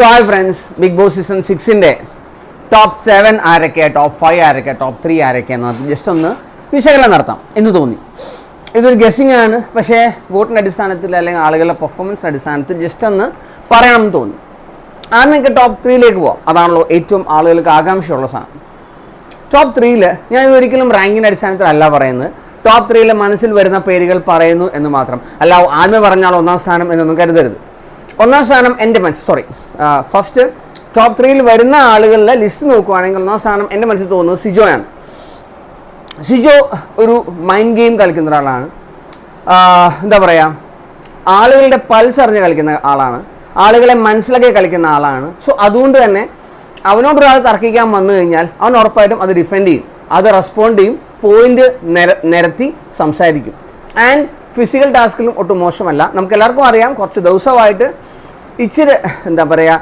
So hi friends, Bigg Boss season 6-ന്റെ top 7 ആരൊക്കെ, top 5 ആരൊക്കെ, ടോപ്പ് 3 ആരൊക്കെ എന്ന് ജസ്റ്റ് ഒന്ന് വിശകലനം നടത്താം എന്ന് തോന്നി. ഇതൊരു ഗസ്സിംഗ് ആണ്, പക്ഷേ വോട്ടിൻ്റെ അടിസ്ഥാനത്തിൽ അല്ലെങ്കിൽ ആളുകളുടെ പെർഫോമൻസിൻ്റെ അടിസ്ഥാനത്തിൽ ജസ്റ്റ് ഒന്ന് പറയണമെന്ന് തോന്നി. ആദ്യം നിങ്ങൾക്ക് ടോപ്പ് 3ലേക്ക് പോവാം. അതാണല്ലോ ഏറ്റവും ആളുകൾക്ക് ആകാംക്ഷയുള്ള സാധനം. ടോപ്പ് 3ൽ ഞാൻ ഒരിക്കലും റാങ്കിൻ്റെ അടിസ്ഥാനത്തിലല്ല പറയുന്നത്. ടോപ്പ് 3ൽ മനസ്സിൽ വരുന്ന പേരുകൾ പറയുന്നു എന്ന് മാത്രം. അല്ല ആദ്യമേ പറഞ്ഞാൽ ഒന്നാം സ്ഥാനം എന്നൊന്നും കരുതരുത്. ഒന്നാം സ്ഥാനം എൻ്റെ ഫസ്റ്റ് ടോപ്പ് 3ൽ വരുന്ന ആളുകളുടെ ലിസ്റ്റ് നോക്കുകയാണെങ്കിൽ ഒന്നാം സ്ഥാനം എൻ്റെ മനസ്സിൽ തോന്നുന്നത് സിജോയാണ്. സിജോ ഒരു മൈൻഡ് ഗെയിം കളിക്കുന്ന ഒരാളാണ്. എന്താ പറയുക, ആളുകളുടെ പൾസ് അറിഞ്ഞ് കളിക്കുന്ന ആളാണ്, ആളുകളെ മനസ്സിലാക്കി കളിക്കുന്ന ആളാണ്. സോ അതുകൊണ്ട് തന്നെ അവനോടൊരാൾ തർക്കിക്കാൻ വന്നു കഴിഞ്ഞാൽ അവൻ ഉറപ്പായിട്ടും അത് ഡിഫെൻഡ് ചെയ്യും, അത് റെസ്പോണ്ട് ചെയ്യും, പോയിന്റ് നിരത്തി സംസാരിക്കും. ആൻഡ് ഫിസിക്കൽ ടാസ്കിലും ഒട്ടും മോശമല്ല. നമുക്ക് എല്ലാവർക്കും അറിയാം, കുറച്ച് ദിവസമായിട്ട് ഇച്ചിരി എന്താ പറയുക,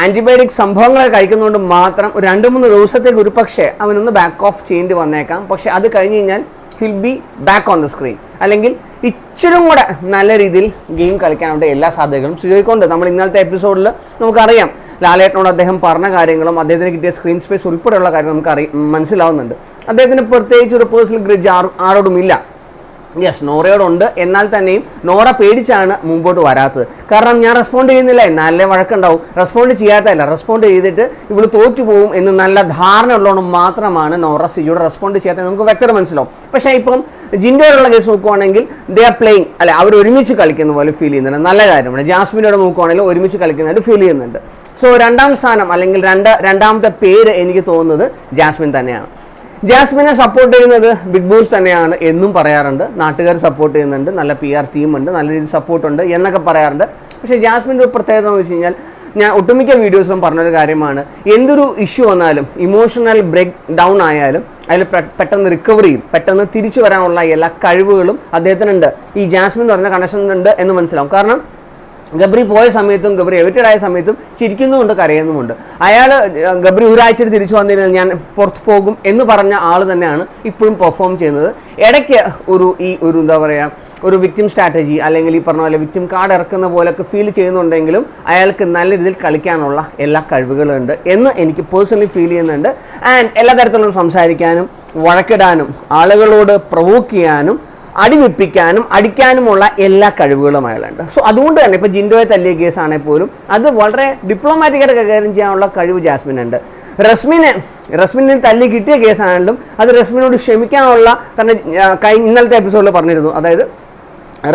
ആൻറ്റിബയോട്ടിക് സംഭവങ്ങൾ കഴിക്കുന്നതുകൊണ്ട് മാത്രം ഒരു 2-3 ദിവസത്തേക്ക് ഒരു പക്ഷേ അവനൊന്ന് ബാക്ക് ഓഫ് ചെയ്യേണ്ടി വന്നേക്കാം. പക്ഷേ അത് കഴിഞ്ഞ് കഴിഞ്ഞാൽ hill B back on the screen, അല്ലെങ്കിൽ ഇച്ചിരും കൂടെ നല്ല രീതിയിൽ ഗെയിം കളിക്കാനുള്ള എല്ലാ സാധ്യതകളും സിജോയ്ക്കുണ്ട്. നമ്മൾ ഇന്നലത്തെ എപ്പിസോഡിൽ നമുക്കറിയാം, ലാലേട്ടനോട് അദ്ദേഹം പറഞ്ഞ കാര്യങ്ങളും അദ്ദേഹത്തിന് കിട്ടിയ സ്ക്രീൻ സ്പേസ് ഉൾപ്പെടെയുള്ള കാര്യങ്ങൾ നമുക്ക് മനസ്സിലാവുന്നുണ്ട്. അദ്ദേഹത്തിന് പ്രത്യേകിച്ച് ഒരു പേഴ്സണൽ ഗ്രിഡ്ജ് ആരോടും ഇല്ല. യെസ്, നോറയോടുണ്ട്. എന്നാൽ തന്നെയും നോറ പേടിച്ചാണ് മുമ്പോട്ട് വരാത്തത്. കാരണം ഞാൻ റെസ്പോണ്ട് ചെയ്യുന്നില്ല, എന്നാലേ വഴക്കുണ്ടാവും. റെസ്പോണ്ട് ചെയ്യാത്തതല്ല, റെസ്പോണ്ട് ചെയ്തിട്ട് ഇവള് തോറ്റു പോകും എന്ന് നല്ല ധാരണ ഉള്ളതുകൊണ്ട് മാത്രമാണ് നോറ സിജോട് റെസ്പോണ്ട് ചെയ്യാത്തത്. നമുക്ക് വ്യക്തത മനസ്സിലാവും. പക്ഷേ ഇപ്പം ജിൻഡോയോടുള്ള കേസ് നോക്കുവാണെങ്കിൽ ദേ ആർ പ്ലേയിങ്, അല്ലെ, അവർ ഒരുമിച്ച് കളിക്കുന്ന പോലെ ഫീൽ ചെയ്യുന്നുണ്ട്. നല്ല കാര്യമാണ്. ജാസ്മിനോട് നോക്കുവാണെങ്കിൽ ഒരുമിച്ച് കളിക്കുന്നതായിട്ട് ഫീൽ ചെയ്യുന്നുണ്ട്. സോ രണ്ടാം സ്ഥാനം അല്ലെങ്കിൽ രണ്ടാമത്തെ പേര് എനിക്ക് തോന്നുന്നത് ജാസ്മിൻ തന്നെയാണ്. ജാസ്മിനെ സപ്പോർട്ട് ചെയ്യുന്നത് ബിഗ് ബോസ് തന്നെയാണ് എന്നും പറയാറുണ്ട്. നാട്ടുകാർ സപ്പോർട്ട് ചെയ്യുന്നുണ്ട്, നല്ല PR ടീമുണ്ട്, നല്ല രീതിയിൽ സപ്പോർട്ടുണ്ട് എന്നൊക്കെ പറയാറുണ്ട്. പക്ഷേ ജാസ്മിൻ്റെ ഒരു പ്രത്യേകത എന്ന് വെച്ച് കഴിഞ്ഞാൽ, ഞാൻ ഒട്ടുമിക്ക വീഡിയോസിലും പറഞ്ഞൊരു കാര്യമാണ്, എന്തൊരു ഇഷ്യൂ വന്നാലും, ഇമോഷണൽ ബ്രേക്ക് ഡൗൺ ആയാലും അതിൽ പെട്ടെന്ന് റിക്കവർ ചെയ്യും, പെട്ടെന്ന് തിരിച്ചു വരാനുള്ള എല്ലാ കഴിവുകളും അദ്ദേഹത്തിനുണ്ട്. ഈ ജാസ്മിൻ എന്ന് പറഞ്ഞ കണക്ഷൻ ഉണ്ട് എന്ന് മനസ്സിലാവും. കാരണം ഗബ്രി പോയ സമയത്തും ഗബ്രി എവിറ്റഡ് ആയ സമയത്തും ചിരിക്കുന്നുമുണ്ട്, കരയുന്നുമുണ്ട്. ഗബ്രി ഒരാഴ്ചയിൽ തിരിച്ചു വന്നിരുന്നാൽ ഞാൻ പുറത്ത് പോകും എന്ന് പറഞ്ഞ ആൾ തന്നെയാണ് ഇപ്പോഴും പെർഫോം ചെയ്യുന്നത്. ഇടയ്ക്ക് ഒരു എന്താ പറയുക, ഒരു വിക്ടിം സ്ട്രാറ്റജി അല്ലെങ്കിൽ ഈ പറഞ്ഞ പോലെ വിക്ടിം കാർഡ് ഇറക്കുന്ന പോലെയൊക്കെ ഫീൽ ചെയ്യുന്നുണ്ടെങ്കിലും അയാൾക്ക് നല്ല രീതിയിൽ കളിക്കാനുള്ള എല്ലാ കഴിവുകളുണ്ട് എന്ന് എനിക്ക് പേഴ്സണലി ഫീൽ ചെയ്യുന്നുണ്ട്. ആൻഡ് എല്ലാ തരത്തിലും സംസാരിക്കാനും വഴക്കിടാനും ആളുകളോട് പ്രൊവോക്ക് ചെയ്യാനും അടിവെപ്പിക്കാനും അടിക്കാനുമുള്ള എല്ലാ കഴിവുകളും അയാളുണ്ട്. സോ അതുകൊണ്ട് തന്നെ ഇപ്പോൾ ജിൻഡോയെ തല്ലിയ കേസാണെങ്കിൽ പോലും അത് വളരെ ഡിപ്ലോമാറ്റിക്കായിട്ട് കൈകാര്യം ചെയ്യാനുള്ള കഴിവ് ജാസ്മിനുണ്ട്. റസ്മിനെ തല്ലി കിട്ടിയ കേസാണെങ്കിലും അത് റസ്മിനോട് ക്ഷമിക്കാനുള്ള, കാരണം ഇന്നലത്തെ എപ്പിസോഡിൽ പറഞ്ഞിരുന്നു, അതായത്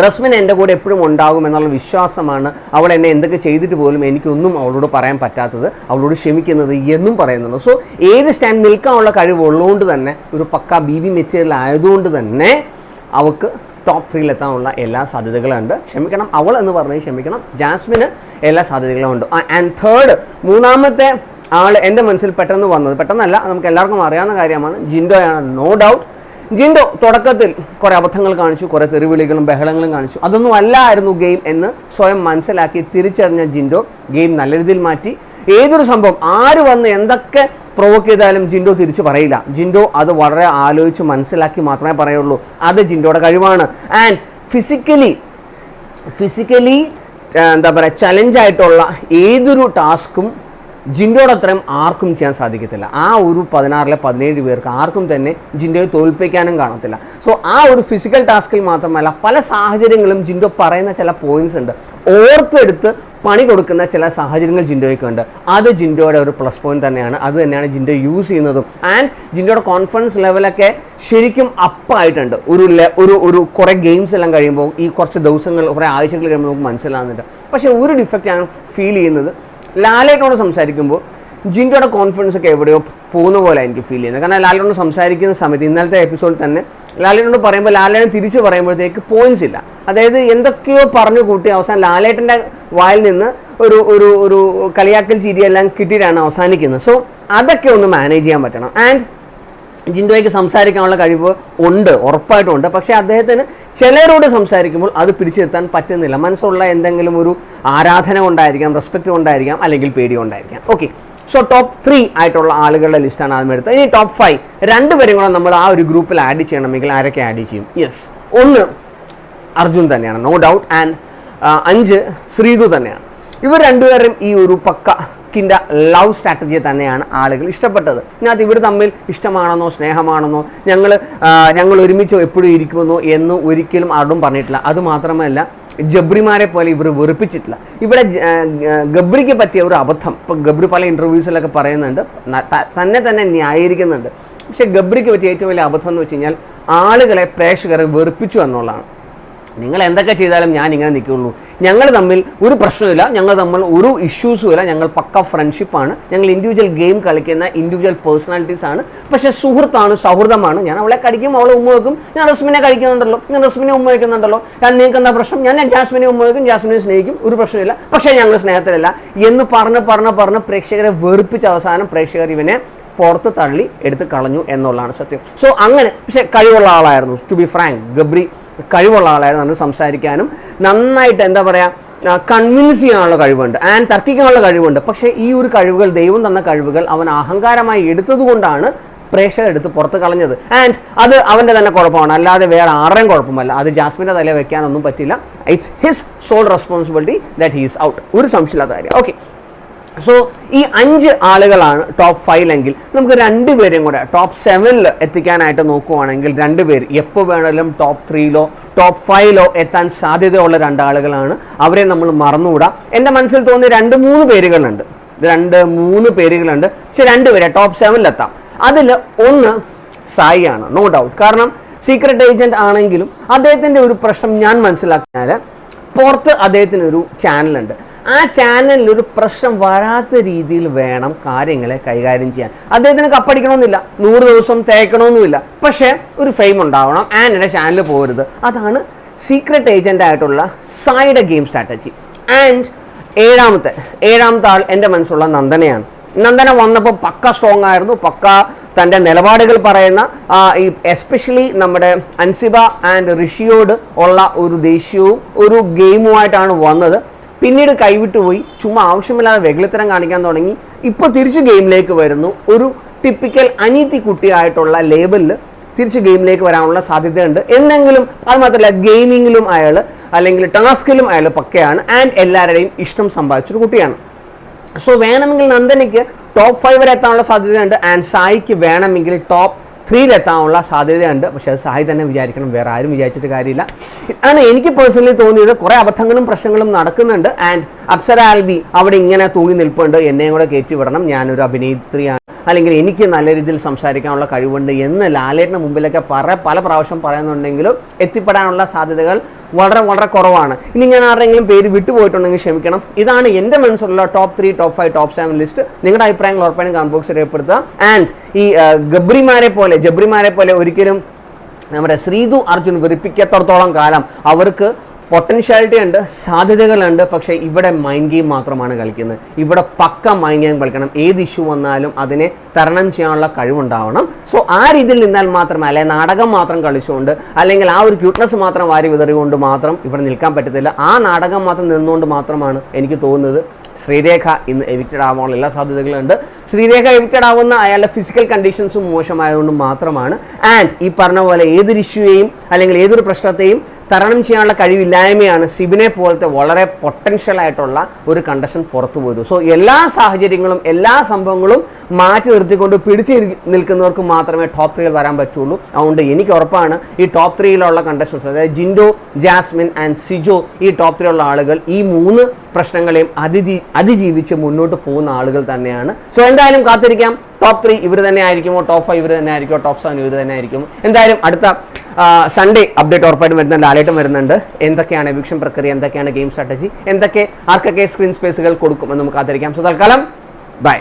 റസ്മിൻ എൻ്റെ കൂടെ എപ്പോഴും ഉണ്ടാകും എന്നുള്ള വിശ്വാസമാണ്, അവൾ എന്നെ എന്തൊക്കെ ചെയ്തിട്ട് പോലും എനിക്കൊന്നും അവളോട് പറയാൻ പറ്റാത്തത്, അവളോട് ക്ഷമിക്കുന്നത് എന്നും പറയുന്നുണ്ട്. സോ ഏത് സ്റ്റാൻഡ് നിൽക്കാനുള്ള കഴിവ് ഉള്ളതുകൊണ്ട് തന്നെ, ഒരു പക്ക BB മെറ്റീരിയൽ ആയതുകൊണ്ട് തന്നെ അവൾക്ക് ടോപ്പ് 3ൽ എത്താനുള്ള എല്ലാ സാധ്യതകളുണ്ട്. ക്ഷമിക്കണം, അവൾ എന്ന് പറഞ്ഞാൽ ക്ഷമിക്കണം, ജാസ്മിന് എല്ലാ സാധ്യതകളും ഉണ്ട്. ആൻഡ് തേർഡ്, മൂന്നാമത്തെ ആൾ എൻ്റെ മനസ്സിൽ പെട്ടെന്നല്ല, നമുക്ക് എല്ലാവർക്കും അറിയാവുന്ന കാര്യമാണ്, ജിൻഡോയാണ്. നോ ഡൗട്ട് ജിൻഡോ തുടക്കത്തിൽ കുറേ അബദ്ധങ്ങൾ കാണിച്ചു, കുറേ തെറിവിളികളും ബഹളങ്ങളും കാണിച്ചു. അതൊന്നും അല്ലായിരുന്നു ഗെയിം എന്ന് സ്വയം മനസ്സിലാക്കി തിരിച്ചറിഞ്ഞ ജിൻഡോ ഗെയിം നല്ല രീതിയിൽ മാറ്റി. ഏതൊരു സംഭവം ആര് വന്ന് എന്തൊക്കെ പ്രൊവോക്ക് ചെയ്താലും ജിൻഡോ തിരിച്ചു പറയില്ല. ജിൻഡോ അത് വളരെ ആലോചിച്ച് മനസ്സിലാക്കി മാത്രമേ പറയുള്ളൂ. അത് ജിൻഡോയുടെ കഴിവാണ്. ആൻഡ് ഫിസിക്കലി എന്താ പറയുക, ചലഞ്ചായിട്ടുള്ള ഏതൊരു ടാസ്കും ജിൻഡോയുടെ അത്രയും ആർക്കും ചെയ്യാൻ സാധിക്കത്തില്ല. ആ ഒരു 16-17 പേർക്ക് ആർക്കും തന്നെ ജിൻഡോയെ തോൽപ്പിക്കാനും കാണത്തില്ല. സോ ആ ഒരു ഫിസിക്കൽ ടാസ്കിൽ മാത്രമല്ല, പല സാഹചര്യങ്ങളും ജിൻഡോ പറയുന്ന ചില പോയിന്റ്സ് ഉണ്ട്, ഓർത്തെടുത്ത് പണി കൊടുക്കുന്ന ചില സാഹചര്യങ്ങൾ ജിൻഡോയ്ക്കുണ്ട്. അത് ജിൻഡോയുടെ ഒരു പ്ലസ് പോയിന്റ് തന്നെയാണ്. അത് തന്നെയാണ് ജിൻഡോ യൂസ് ചെയ്യുന്നതും. ആൻഡ് ജിൻഡോയുടെ കോൺഫിഡൻസ് ലെവലൊക്കെ ശരിക്കും അപ്പായിട്ടുണ്ട്. ഒരു കുറേ ഗെയിംസ് എല്ലാം കഴിയുമ്പോൾ, ഈ കുറച്ച് ദിവസങ്ങൾ, കുറേ ആഴ്ചകൾ കഴിയുമ്പോൾ നമുക്ക് മനസ്സിലാകുന്നുണ്ട്. പക്ഷേ ഒരു ഡിഫക്റ്റ് ഞാൻ ഫീൽ ചെയ്യുന്നത്, ലാലേട്ടനോട് സംസാരിക്കുമ്പോൾ ജിൻഡോയുടെ കോൺഫിഡൻസ് ഒക്കെ എവിടെയോ പോകുന്ന പോലെ എനിക്ക് ഫീൽ ചെയ്യുന്നത്. കാരണം ലാലേട്ടനോട് സംസാരിക്കുന്ന സമയത്ത് ഇന്നലത്തെ എപ്പിസോഡിൽ തന്നെ ലാലേട്ടനോട് പറയുമ്പോൾ ലാലേട്ടൻ തിരിച്ച് പറയുമ്പോഴത്തേക്ക് പോയിന്റ്സ് ഇല്ല. അതായത് എന്തൊക്കെയോ പറഞ്ഞു കൂട്ടി അവസാനം ലാലേട്ടൻ്റെ വായിൽ നിന്ന് ഒരു കളിയാക്കൽ ചിരിയെല്ലാം കിട്ടിയിട്ടാണ് അവസാനിക്കുന്നത്. സോ അതൊക്കെ ഒന്ന് മാനേജ് ചെയ്യാൻ പറ്റണം. ആൻഡ് ജിൻഡോയ്ക്ക് സംസാരിക്കാനുള്ള കഴിവ് ഉണ്ട്, ഉറപ്പായിട്ടും ഉണ്ട്. പക്ഷേ അദ്ദേഹത്തിന് ചിലരോട് സംസാരിക്കുമ്പോൾ അത് പിടിച്ചെടുത്താൻ പറ്റുന്നില്ല. മനസ്സുള്ള എന്തെങ്കിലും ഒരു ആരാധന കൊണ്ടായിരിക്കാം, റെസ്പെക്റ്റ് കൊണ്ടായിരിക്കാം, അല്ലെങ്കിൽ പേടി കൊണ്ടായിരിക്കാം. ഓക്കെ, സോ ടോപ്പ് 3 ആയിട്ടുള്ള ആളുകളുടെ ലിസ്റ്റാണ് ആദ്യം എടുത്തത്. ഇനി ടോപ്പ് 5 രണ്ടുപേരും കൂടെ നമ്മൾ ആ ഒരു ഗ്രൂപ്പിൽ ആഡ് ചെയ്യണമെങ്കിൽ ആരൊക്കെ ആഡ് ചെയ്യും? യെസ്, ഒന്ന് അർജുൻ തന്നെയാണ്, നോ ഡൗട്ട്. ആൻഡ് 5 ശ്രീതു തന്നെയാണ്. ഇവർ രണ്ടുപേരും ഈ ഒരു പക്കിൻ്റെ ലവ് സ്ട്രാറ്റജിയെ തന്നെയാണ് ആളുകൾ ഇഷ്ടപ്പെട്ടത്. ഇതിനകത്ത് ഇവർ തമ്മിൽ ഇഷ്ടമാണെന്നോ സ്നേഹമാണെന്നോ ഞങ്ങൾ ഒരുമിച്ച് എപ്പോഴും ഇരിക്കുമെന്നോ എന്ന് ഒരിക്കലും ആരും പറഞ്ഞിട്ടില്ല. അതുമാത്രമല്ല ജബ്രിമാരെ പോലെ ഇവർ വെറുപ്പിച്ചിട്ടില്ല. ഇവിടെ ഗബ്രിക്ക് പറ്റിയ ഒരു അബദ്ധം, ഇപ്പം ഗബ്രി പല ഇൻ്റർവ്യൂസിലൊക്കെ പറയുന്നുണ്ട്, തന്നെ ന്യായീകരിക്കുന്നുണ്ട്. പക്ഷേ ഗബ്രിക്ക് പറ്റിയ ഏറ്റവും വലിയ അബദ്ധം എന്ന് വെച്ച് കഴിഞ്ഞാൽ ആളുകളെ പ്രേക്ഷകരെ വെറുപ്പിച്ചു എന്നുള്ളതാണ്. നിങ്ങൾ എന്തൊക്കെ ചെയ്താലും ഞാൻ ഇങ്ങനെ നിൽക്കുള്ളൂ, ഞങ്ങൾ തമ്മിൽ ഒരു പ്രശ്നമില്ല, ഞങ്ങൾ തമ്മിൽ ഒരു ഇഷ്യൂസും ഇല്ല, ഞങ്ങൾ പക്ക ഫ്രണ്ട്ഷിപ്പാണ്, ഞങ്ങൾ ഇൻഡിവിജ്വൽ ഗെയിം കളിക്കുന്ന ഇൻഡിവിജ്വൽ പേഴ്സണാലിറ്റീസ് ആണ്, പക്ഷേ സുഹൃത്താണ്, സൗഹൃദമാണ്. ഞാൻ അവളെ കടിക്കും, അവളെ ഉമ്മ വയ്ക്കും, ഞാൻ റസ്മിനെ കഴിക്കുന്നുണ്ടല്ലോ, ഞാൻ റസ്മിനെ ഉമ്മ വയ്ക്കുന്നുണ്ടല്ലോ, ഞാൻ നിങ്ങൾക്ക് എന്താ പ്രശ്നം, ഞാൻ ജാസ്മിനെ ഉമ്മ വയ്ക്കും, ജാസ്മിനെ സ്നേഹിക്കും, ഒരു പ്രശ്നമില്ല, പക്ഷേ ഞങ്ങൾ സ്നേഹത്തിലല്ല എന്ന് പറഞ്ഞ് പ്രേക്ഷകരെ വെറുപ്പിച്ച അവസാനം പ്രേക്ഷകർ ഇവനെ പുറത്ത് തള്ളി എടുത്ത് കളഞ്ഞു എന്നുള്ളതാണ് സത്യം. സോ അങ്ങനെ, പക്ഷേ കഴിവുള്ള ആളായിരുന്നു, ടു ബി ഫ്രാങ്ക്, ഗബ്രി കഴിവുള്ള ആളായിരുന്നു. നമ്മൾ സംസാരിക്കാനും നന്നായിട്ട് എന്താ പറയുക കൺവിൻസ് ചെയ്യാനുള്ള കഴിവുണ്ട്, ആൻഡ് തർക്കിക്കാനുള്ള കഴിവുണ്ട്. പക്ഷേ ഈ ഒരു കഴിവുകൾ, ദൈവം തന്ന കഴിവുകൾ അവൻ അഹങ്കാരമായി എടുത്തതുകൊണ്ടാണ് പ്രേക്ഷകരെടുത്ത് പുറത്ത് കളഞ്ഞത്. ആൻഡ് അത് അവൻ്റെ തന്നെ കുഴപ്പമാണ്, അല്ലാതെ വേറെ ആരുടെയും കുഴപ്പമല്ല. അത് ജാസ്മിൻ്റെ തലയിൽ വെക്കാനൊന്നും പറ്റില്ല. It's his sole responsibility that he is out. ഒരു സംശയമില്ലാത്ത കാര്യം. ഓക്കെ, സോ ഈ 5 ആളുകളാണ് ടോപ്പ് 5 എങ്കിൽ നമുക്ക് 2 പേരെയും കൂടെ ടോപ്പ് 7 എത്തിക്കാനായിട്ട് നോക്കുവാണെങ്കിൽ 2 പേര് എപ്പോൾ വേണമെങ്കിലും ടോപ്പ് 3 ടോപ്പ് 5 എത്താൻ സാധ്യതയുള്ള 2 ആളുകളാണ്. അവരെ നമ്മൾ മറന്നുകൂടാ. എൻ്റെ മനസ്സിൽ തോന്നിയ 2-3 പേരുകളുണ്ട്, 2-3 പേരുകളുണ്ട്. പക്ഷെ 2 പേരെ ടോപ്പ് 7 എത്താം. അതിൽ ഒന്ന് സായി ആണ്, നോ ഡൗട്ട്. കാരണം സീക്രട്ട് ഏജന്റ് ആണെങ്കിലും അദ്ദേഹത്തിൻ്റെ ഒരു പ്രശ്നം ഞാൻ മനസ്സിലാക്കിയാൽ പുറത്ത് അദ്ദേഹത്തിനൊരു ചാനലുണ്ട്. ആ ചാനലിൽ ഒരു പ്രശ്നം വരാത്ത രീതിയിൽ വേണം കാര്യങ്ങളെ കൈകാര്യം ചെയ്യാൻ. അദ്ദേഹത്തിന് കപ്പടിക്കണമെന്നില്ല, 100 ദിവസം തേക്കണമെന്നുമില്ല, പക്ഷേ ഒരു ഫെയിം ഉണ്ടാവണം, ആൻഡ് എൻ്റെ ചാനൽ പോകരുത്. അതാണ് സീക്രട്ട് ഏജൻ്റ് ആയിട്ടുള്ള സായിയുടെ ഗെയിം സ്ട്രാറ്റജി. ആൻഡ് ഏഴാമത്തെ ആൾ എൻ്റെ മനസ്സിലുള്ള നന്ദനയാണ്. നന്ദന വന്നപ്പോൾ പക്ക സ്ട്രോങ് ആയിരുന്നു, പക്ക തൻ്റെ നിലപാടുകൾ പറയുന്ന, ഈ എസ്പെഷ്യലി നമ്മുടെ അൻസിബ ആൻഡ് ഋഷിയോട് ഉള്ള ഒരു ദേഷ്യവും ഒരു ഗെയിമുമായിട്ടാണ് വന്നത്. പിന്നീട് കൈവിട്ടുപോയി, ചുമ്മാ ആവശ്യമില്ലാതെ വെകുളിത്തരം കാണിക്കാൻ തുടങ്ങി. ഇപ്പോൾ തിരിച്ച് ഗെയിമിലേക്ക് വരുന്നു. ഒരു ടിപ്പിക്കൽ അനീതി കുട്ടിയായിട്ടുള്ള ലേബലിൽ തിരിച്ച് ഗെയിമിലേക്ക് വരാനുള്ള സാധ്യതയുണ്ട്. എന്നെങ്കിലും അത് മാത്രമല്ല, ഗെയിമിങ്ങിലും അയാൾ അല്ലെങ്കിൽ ടാസ്കിലും അയാൾ പക്കയാണ്, ആൻഡ് എല്ലാവരുടെയും ഇഷ്ടം സമ്പാദിച്ചൊരു കുട്ടിയാണ്. സോ വേണമെങ്കിൽ നന്ദനയ്ക്ക് ടോപ്പ് 5 വരെ എത്താനുള്ള സാധ്യതയുണ്ട്, ആൻഡ് സായിക്ക് വേണമെങ്കിൽ ടോപ്പ് 3 എത്താനുള്ള സാധ്യതയുണ്ട്. പക്ഷേ അത് സായി തന്നെ വിചാരിക്കണം, വേറെ ആരും വിചാരിച്ചിട്ട് കാര്യമില്ല. ആണ് എനിക്ക് പേഴ്സണലി തോന്നിയത്. കുറേ അബദ്ധങ്ങളും പ്രശ്നങ്ങളും നടക്കുന്നുണ്ട്, ആൻഡ് അപ്സര ആൽബി അവിടെ ഇങ്ങനെ തൂങ്ങി നിൽപ്പുണ്ട്, എന്നെയും കൂടെ കയറ്റി വിടണം, ഞാനൊരു അഭിനേത്രിയാണ്, അല്ലെങ്കിൽ എനിക്ക് നല്ല രീതിയിൽ സംസാരിക്കാനുള്ള കഴിവുണ്ട് എന്ന് ലാലേട്ടിന് മുമ്പിലൊക്കെ പല പ്രാവശ്യം പറയുന്നുണ്ടെങ്കിലും എത്തിപ്പെടാനുള്ള സാധ്യതകൾ വളരെ വളരെ കുറവാണ്. ഇനി ഞാൻ ആരുടെയെങ്കിലും പേര് വിട്ടുപോയിട്ടുണ്ടെങ്കിൽ ക്ഷമിക്കണം. ഇതാണ് എൻ്റെ മനസ്സിലുള്ള ടോപ്പ് 3, ടോപ്പ് 5, ടോപ്പ് 7 ലിസ്റ്റ്. നിങ്ങളുടെ അഭിപ്രായങ്ങൾ ഉറപ്പായും കമന്റ് ബോക്സിൽ രേഖപ്പെടുത്തുക. ആൻഡ് ഈ ജബ്രിമാരെ പോലെ ഒരിക്കലും നമ്മുടെ ശ്രീതു അർജുൻ വെറുപ്പിക്കത്തോളം കാലം അവർക്ക് പൊട്ടൻഷ്യാലിറ്റി ഉണ്ട്, സാധ്യതകളുണ്ട്. പക്ഷേ ഇവിടെ മൈൻഡ് ഗെയിം മാത്രമാണ് കളിക്കുന്നത്. ഇവിടെ പക്ക മൈൻഡ് ഗെയിം കളിക്കണം. ഏത് ഇഷ്യൂ വന്നാലും അതിനെ തരണം ചെയ്യാനുള്ള കഴിവുണ്ടാവണം. സോ ആ രീതിയിൽ നിന്നാൽ മാത്രമേ, അല്ലെങ്കിൽ നാടകം മാത്രം കളിച്ചുകൊണ്ട്, അല്ലെങ്കിൽ ആ ഒരു ക്യൂട്ട്നെസ് മാത്രം വാരി വിതറികൊണ്ട് മാത്രം ഇവിടെ നിൽക്കാൻ പറ്റത്തില്ല. ആ നാടകം മാത്രം നിന്നുകൊണ്ട് മാത്രമാണ് എനിക്ക് തോന്നുന്നത് ശ്രീരേഖ ഇന്ന് എവിക്റ്റഡ് ആവാനുള്ള എല്ലാ സാധ്യതകളുണ്ട്. ശ്രീരേഖ എവിക്റ്റഡ് ആവുന്ന അയാളുടെ ഫിസിക്കൽ കണ്ടീഷൻസും മോശമായതുകൊണ്ട് മാത്രമാണ്. ആൻഡ് ഈ പറഞ്ഞ പോലെ ഏതൊരു ഇഷ്യൂയെയും അല്ലെങ്കിൽ ഏതൊരു പ്രശ്നത്തെയും തരണം ചെയ്യാനുള്ള കഴിവില്ലായ്മയാണ് സിബിനെ പോലത്തെ വളരെ പൊട്ടൻഷ്യൽ ആയിട്ടുള്ള ഒരു കണ്ടസ്റ്റന്റ് പുറത്തു പോയത്. സോ എല്ലാ സാഹചര്യങ്ങളും എല്ലാ സംഭവങ്ങളും മാറ്റി നിർത്തിക്കൊണ്ട് പിടിച്ചു നിൽക്കുന്നവർക്ക് മാത്രമേ ടോപ്പ് 3 വരാൻ പറ്റുള്ളൂ. അതുകൊണ്ട് എനിക്ക് ഉറപ്പാണ് ഈ ടോപ്പ് 3 കണ്ടസ്റ്റൻസ്, അതായത് ജിൻഡോ, ജാസ്മിൻ ആൻഡ് സിജോ, ഈ ടോപ്പ് 3 ആളുകൾ ഈ 3 പ്രശ്നങ്ങളെയും അതിജീവിച്ച് മുന്നോട്ട് പോകുന്ന ആളുകൾ തന്നെയാണ്. സോ എന്തായാലും കാത്തിരിക്കാം. ടോപ്പ് 3 ഇവർ തന്നെ ആയിരിക്കുമോ, ടോപ്പ് 5 ഇവർ തന്നെ ആയിരിക്കുമോ, ടോപ്പ് 7 ഇവർ തന്നെ ആയിരിക്കുമോ? എന്തായാലും അടുത്ത സൺഡേ അപ്ഡേറ്റ് ഉറപ്പായിട്ടും വരുന്നുണ്ട്, ലാലേട്ടും വരുന്നുണ്ട്. എന്തൊക്കെയാണ് എവിക്ഷൻ പ്രക്രിയ, എന്തൊക്കെയാണ് ഗെയിം സ്ട്രാറ്റജി, ആർക്കൊക്കെ സ്ക്രീൻ സ്പേസുകൾ കൊടുക്കും എന്ന് നമുക്ക് കാത്തിരിക്കാം. സോ തൽക്കാലം ബൈ.